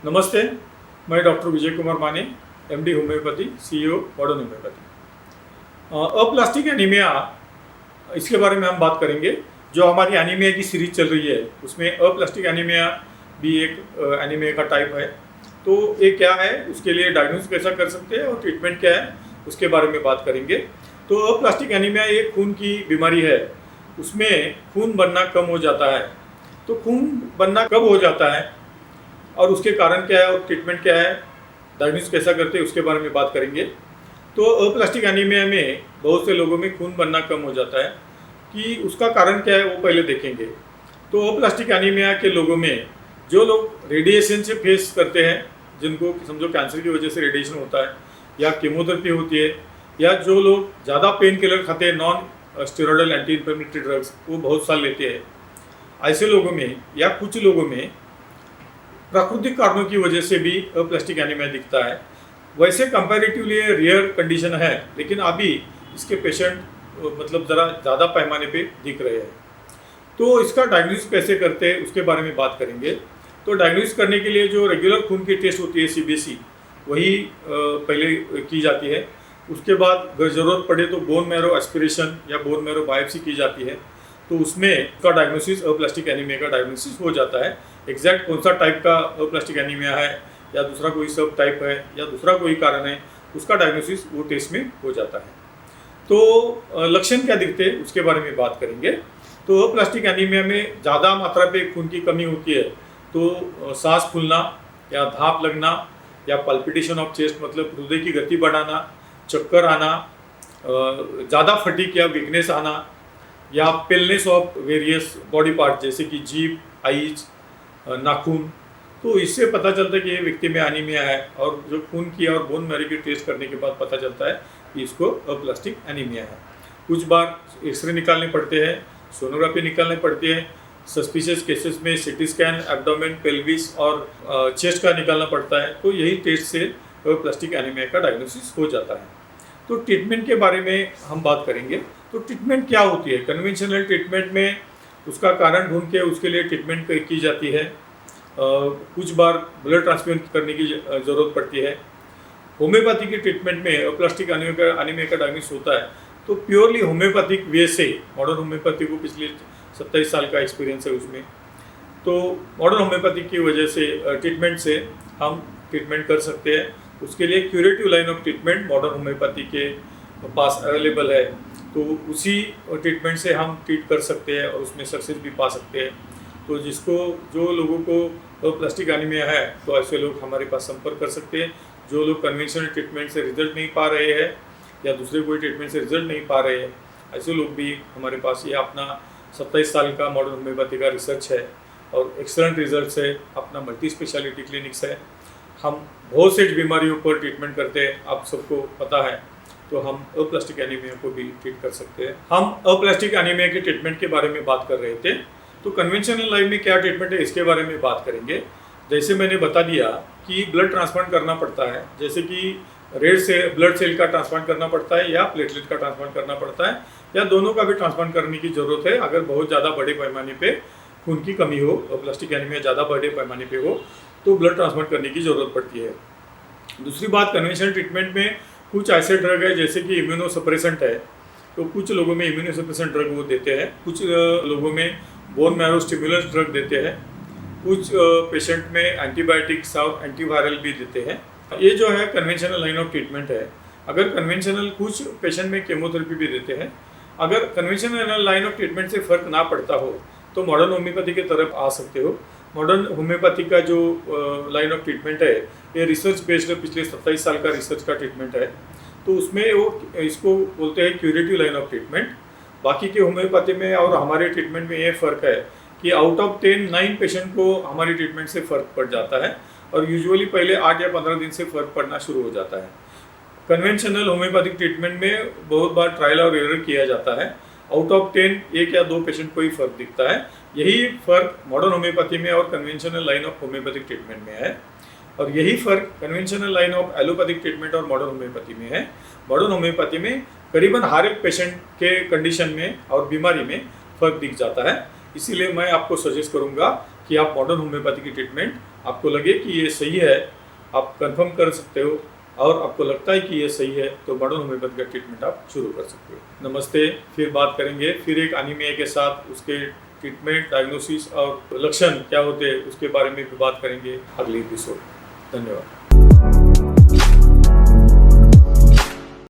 नमस्ते, मैं डॉक्टर विजय कुमार माने, MD homeopathy, CEO modern homeopathy. Aplastic anaemia, इसके बारे में हम बात करेंगे। जो हमारी एनीमिया की सीरीज चल रही है उसमें अप्लास्टिक एनीमिया भी एक एनीमिया का टाइप है। तो ये क्या है, उसके लिए डायग्नोस कैसा कर सकते हैं और ट्रीटमेंट क्या है उसके बारे में बात करेंगे। तो अप्लास्टिक एनीमिया एक खून की बीमारी है, उसमें खून बनना कम हो जाता है। तो खून बनना कब हो जाता है और उसके कारण क्या है और ट्रीटमेंट क्या है, डायग्नोसिस कैसा करते हैं उसके बारे में बात करेंगे। तो अप्लास्टिक एनीमिया में बहुत से लोगों में खून बनना कम हो जाता है, कि उसका कारण क्या है वो पहले देखेंगे। तो अप्लास्टिक एनीमिया के लोगों में जो लोग रेडिएशन से फेस करते हैं, जिनको समझो कैंसर की वजह से रेडिएशन होता है या कीमोथेरेपी होती है, या जो लोग ज़्यादा पेन किलर खाते हैं, non steroidal anti inflammatory drugs वो बहुत साल लेते हैं, ऐसे लोगों में या कुछ लोगों में प्राकृतिक कारणों की वजह से भी अप्लास्टिक एनीमिया दिखता है। वैसे कंपैरेटिवली रियर कंडीशन है, लेकिन अभी इसके पेशेंट मतलब ज़रा ज़्यादा पैमाने पे दिख रहे हैं। तो इसका डायग्नोसिस कैसे करते हैं उसके बारे में बात करेंगे। तो डायग्नोसिस करने के लिए जो रेगुलर खून की टेस्ट होती है सीबीसी, वही पहले की जाती है। उसके बाद अगर ज़रूरत पड़े तो बोन मैरो एस्पिरेशन या बोन मैरो बायोप्सी की जाती है। तो उसमें उसका डायग्नोसिस अप्लास्टिक एनीमिया का डायग्नोसिस हो जाता है। एग्जैक्ट कौन सा टाइप का अप्लास्टिक एनीमिया है या दूसरा कोई सब टाइप है या दूसरा कोई कारण है, उसका डायग्नोसिस वो टेस्ट में हो जाता है। तो लक्षण क्या दिखते हैं उसके बारे में बात करेंगे। तो अप्लास्टिक एनीमिया में ज़्यादा मात्रा पे खून की कमी होती है, तो सांस फूलना या भाप लगना या पल्पिटेशन ऑफ चेस्ट मतलब हृदय की गति बढ़ाना, चक्कर आना, ज़्यादा फटीग या वीकनेस आना, या paleness of various body part जैसे कि जीभ, आईज, नाखून। तो इससे पता चलता है कि ये व्यक्ति में एनीमिया है, और जो खून की और बोन मैरो की टेस्ट करने के बाद पता चलता है कि इसको अप्लास्टिक एनीमिया है। कुछ बार एक्सरे निकालने पड़ते हैं, सोनोग्राफी निकालने पड़ती है। सस्पिशियस केसेस में सिटी स्कैन, एब्डोमेन, पेल्विस और चेस्ट का निकालना पड़ता है। तो यही टेस्ट से अप्लास्टिक एनीमिया का डायग्नोसिस हो जाता है। तो ट्रीटमेंट के बारे में हम बात करेंगे। तो ट्रीटमेंट क्या होती है, कन्वेंशनल ट्रीटमेंट में उसका कारण ढूंढ के उसके लिए ट्रीटमेंट की जाती है। कुछ बार ब्लड ट्रांसफ्यूजन करने की ज़रूरत पड़ती है। होम्योपैथी के ट्रीटमेंट में अप्लास्टिक एनीमिया का डायग्नोसिस होता है तो प्योरली होम्योपैथिक वे से, मॉडर्न होम्योपैथी को पिछले 27 साल का एक्सपीरियंस है उसमें। तो मॉडर्न होम्योपैथी की वजह से ट्रीटमेंट से हम ट्रीटमेंट कर सकते हैं। उसके लिए curative line of treatment modern homeopathy के पास अवेलेबल है, तो उसी ट्रीटमेंट से हम ट्रीट कर सकते हैं और उसमें सक्सेस भी पा सकते हैं। तो जो लोगों को अप्लास्टिक एनीमिया है तो ऐसे लोग हमारे पास संपर्क कर सकते हैं। जो लोग कन्वेंशनल ट्रीटमेंट से रिजल्ट नहीं पा रहे हैं या दूसरे कोई ट्रीटमेंट से रिजल्ट नहीं पा रहे हैं, ऐसे लोग भी हमारे पास, ये अपना 27 साल का मॉडर्न होम्योपैथी का रिसर्च है और एक्सलेंट रिजल्ट्स है, अपना मल्टी स्पेशलिटी क्लिनिक्स है। हम बहुत से बीमारियों पर ट्रीटमेंट करते हैं, आप सबको पता है। तो हम अप्लास्टिक एनीमिया को भी ट्रीट कर सकते हैं। हम अप्लास्टिक एनीमिया के ट्रीटमेंट के बारे में बात कर रहे थे। तो कन्वेंशनल लाइफ में क्या ट्रीटमेंट है इसके बारे में बात करेंगे। जैसे मैंने बता दिया कि ब्लड ट्रांसप्लांट करना पड़ता है, जैसे कि रेड से ब्लड सेल का ट्रांसप्लांट करना पड़ता है या प्लेटलेट का ट्रांसप्लांट करना पड़ता है, या दोनों का भी ट्रांसप्लांट करने की ज़रूरत है अगर बहुत ज़्यादा बड़े पैमाने पे खून की कमी हो, अप्लास्टिक एनीमिया ज़्यादा बड़े पैमाने पे हो तो ब्लड ट्रांसप्लांट करने की ज़रूरत पड़ती है। दूसरी बात, कन्वेंशनल ट्रीटमेंट में कुछ ऐसे ड्रग है जैसे कि इम्यूनोसप्रेसेंट है, तो कुछ लोगों में इम्यूनोसप्रेसेंट ड्रग वो देते हैं, कुछ लोगों में बोन मैरो स्टिमुलेंस ड्रग देते हैं, कुछ पेशेंट में एंटीबायोटिक्स और एंटीवायरल भी देते हैं। ये जो है कन्वेंशनल लाइन ऑफ ट्रीटमेंट है। अगर कन्वेंशनल, कुछ पेशेंट में केमोथेरेपी भी देते हैं। अगर कन्वेंशनल लाइन ऑफ ट्रीटमेंट से फ़र्क ना पड़ता हो तो मॉडर्न होम्योपैथी की तरफ आ सकते हो। मॉडर्न होम्योपैथी का जो लाइन ऑफ ट्रीटमेंट है ये रिसर्च बेस्ड है, पिछले 27 साल का रिसर्च का ट्रीटमेंट है। तो उसमें वो इसको बोलते हैं क्यूरेटिव लाइन ऑफ ट्रीटमेंट। बाकी के होम्योपैथी में और हमारे ट्रीटमेंट में ये फ़र्क है कि आउट ऑफ 10 9 पेशेंट को हमारी ट्रीटमेंट से फ़र्क पड़ जाता है, और यूजुअली पहले 8 या 15 दिन से फ़र्क पड़ना शुरू हो जाता है। कन्वेंशनल होम्योपैथिक ट्रीटमेंट में बहुत बार ट्रायल और एरर किया जाता है। आउट ऑफ 10 1 या 2 पेशेंट को ही फ़र्क दिखता है। यही फ़र्क मॉडर्न होम्योपैथी में और conventional line of homeopathic treatment में है, और यही फ़र्क conventional line of allopathic treatment और मॉडर्न होम्योपैथी में है। मॉडर्न होम्योपैथी में करीबन हर एक पेशेंट के कंडीशन में और बीमारी में फ़र्क दिख जाता है। इसीलिए मैं आपको सजेस्ट करूंगा कि आप मॉडर्न होम्योपैथी की ट्रीटमेंट आपको लगे कि ये सही है, आप कंफर्म कर सकते हो और आपको लगता है कि ये सही है तो मॉडर्न होम्योपैथी का ट्रीटमेंट आप शुरू कर सकते हो। नमस्ते, फिर बात करेंगे फिर एक एनीमिया के साथ उसके ट्रीटमेंट, डायग्नोसिस और लक्षण क्या होते हैं उसके बारे में भी बात करेंगे अगले एपिसोड। धन्यवाद।